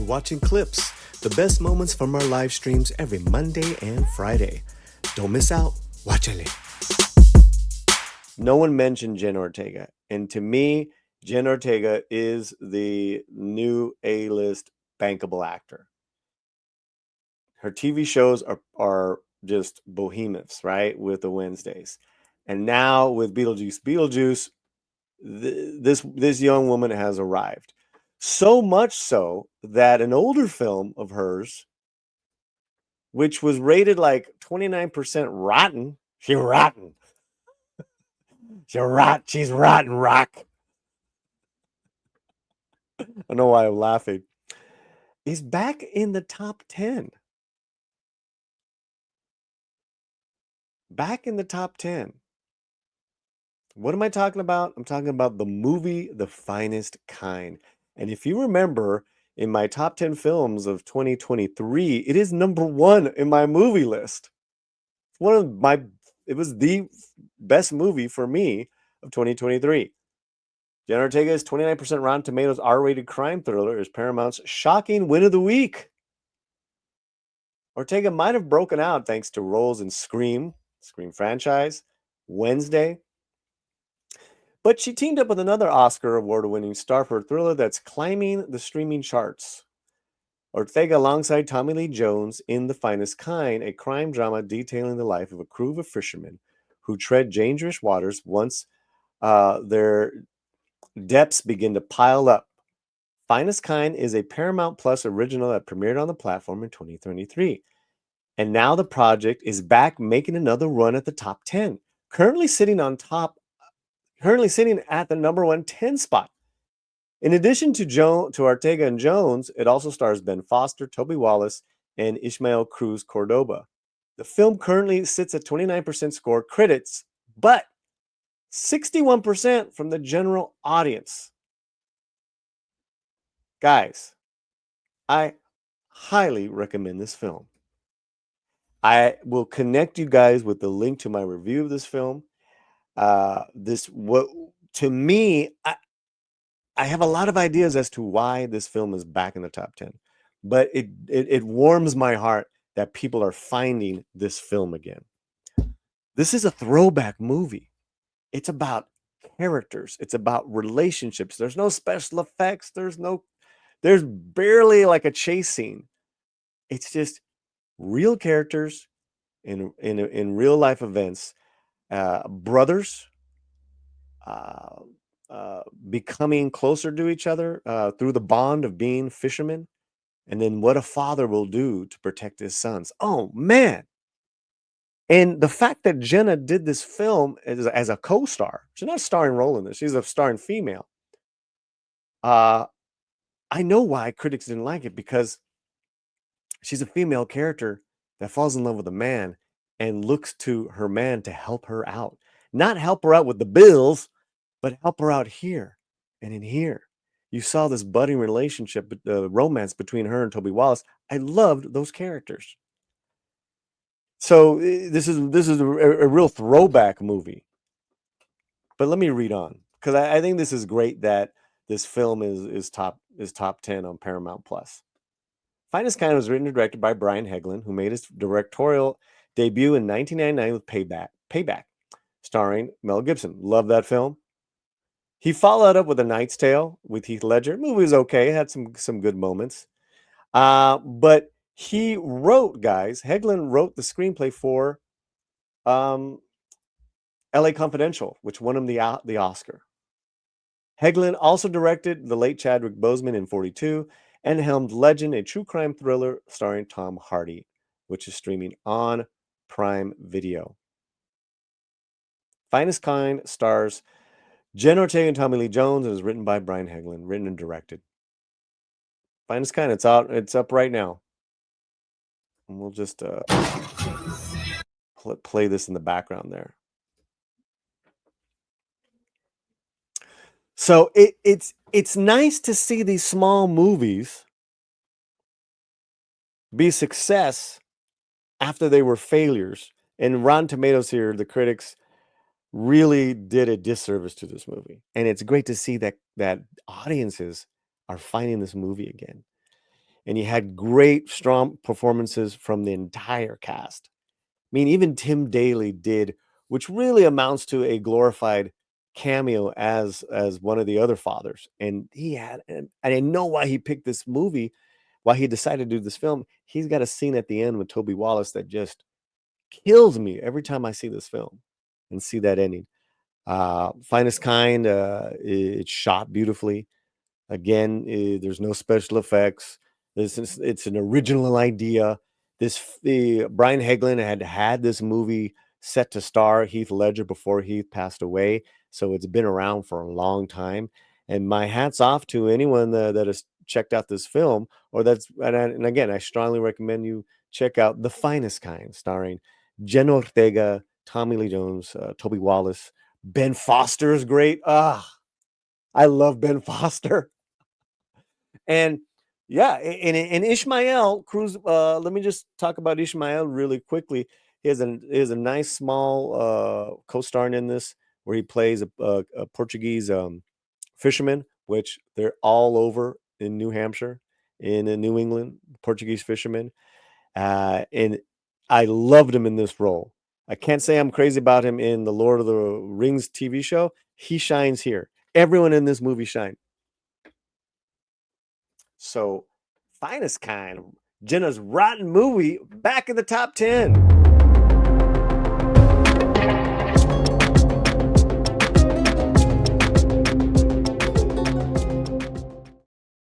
watching clips, the best moments from our live streams every Monday and Friday. Don't miss out. Watchale. No one mentioned Jenna Ortega. And to me, Jenna Ortega is the new A-list bankable actor. Her TV shows are just behemoths, right? With the Wednesdays. And now with Beetlejuice, this young woman has arrived. So much so that an older film of hers, which was rated like 29% rotten, she's rotten, rock. I don't know why I'm laughing. Is back in the top 10. Back in the top 10. What am I talking about? I'm talking about the movie The Finest Kind. And if you remember, in my top 10 films of 2023, it is number 1 in my movie list. It was the best movie for me of 2023. Jenna Ortega's 29% Rotten Tomatoes R-rated crime thriller is Paramount's shocking win of the week. Ortega might have broken out thanks to roles in Scream franchise, Wednesday, but she teamed up with another Oscar award-winning star for a thriller that's climbing the streaming charts. Ortega alongside Tommy Lee Jones in The Finest Kind, a crime drama detailing the life of a crew of fishermen who tread dangerous waters once their depths begin to pile up. Finest Kind is a Paramount Plus original that premiered on the platform in 2023. And now the project is back making another run at the top 10, currently sitting at the number 110 spot. In addition to Ortega and Jones, it also stars Ben Foster, Toby Wallace, and Ishmael Cruz Cordoba. The film currently sits at 29% score critics, but 61% from the general audience. Guys, I highly recommend this film. I will connect you guys with the link to my review of this film. To me, I have a lot of ideas as to why this film is back in the top 10, but it warms my heart that people are finding this film again. This is a throwback movie. It's about characters. It's about relationships. There's no special effects. There's barely like a chase scene. It's just real characters in real life events, brothers becoming closer to each other through the bond of being fishermen, and then what a father will do to protect his sons. Oh man. And the fact that Jenna did this film as a co-star, she's not a starring role in this, she's a starring female. I know why critics didn't like it, because she's a female character that falls in love with a man and looks to her man to help her out. Not help her out with the bills, but help her out here and in here. You saw this budding relationship, the romance between her and Toby Wallace. I loved those characters. So this is a real throwback movie. But let me read on, because I think this is great that this film is top 10 on Paramount Plus. Finest Kind was written and directed by Brian Heglin, who made his directorial debut in 1999 with Payback, starring Mel Gibson. Love that film. He followed up with A Knight's Tale with Heath Ledger. The movie was okay, had some good moments. But he wrote, guys, Heglin wrote the screenplay for LA Confidential, which won him the Oscar. Heglin also directed the late Chadwick Boseman in 42 and helmed Legend, a true crime thriller starring Tom Hardy, which is streaming on Prime Video. Finest Kind stars Jenna Ortega and Tommy Lee Jones and is written by Brian Heglin, written and directed. Finest Kind, it's up right now. And we'll just play this in the background there. So it's nice to see these small movies be success after they were failures. And Rotten Tomatoes here, the critics really did a disservice to this movie. And it's great to see that audiences are finding this movie again. and you had great, strong performances from the entire cast. I mean, even Tim Daly did, which really amounts to a glorified cameo as one of the other fathers. And he had, and I know why he picked this movie, why he decided to do this film. He's got a scene at the end with Toby Wallace that just kills me every time I see this film and see that ending. Finestkind, it's shot beautifully. Again, there's no special effects. It's an original idea. Brian Hagelin had this movie set to star Heath Ledger before Heath passed away, so it's been around for a long time. And my hats off to anyone that has checked out this film, or and again, I strongly recommend you check out The Finest Kind, starring Jenna Ortega, Tommy Lee Jones, Toby Wallace, Ben Foster is great. I love Ben Foster. And yeah, and Ishmael Cruz. Let me just talk about Ishmael really quickly. He has a nice small co-starring in this where he plays a Portuguese fisherman, which they're all over in New Hampshire, in New England, Portuguese fishermen. And I loved him in this role. I can't say I'm crazy about him in the Lord of the Rings TV show. He shines here. Everyone in this movie shines. So, Finest Kind, Jenna's rotten movie, back in the top 10.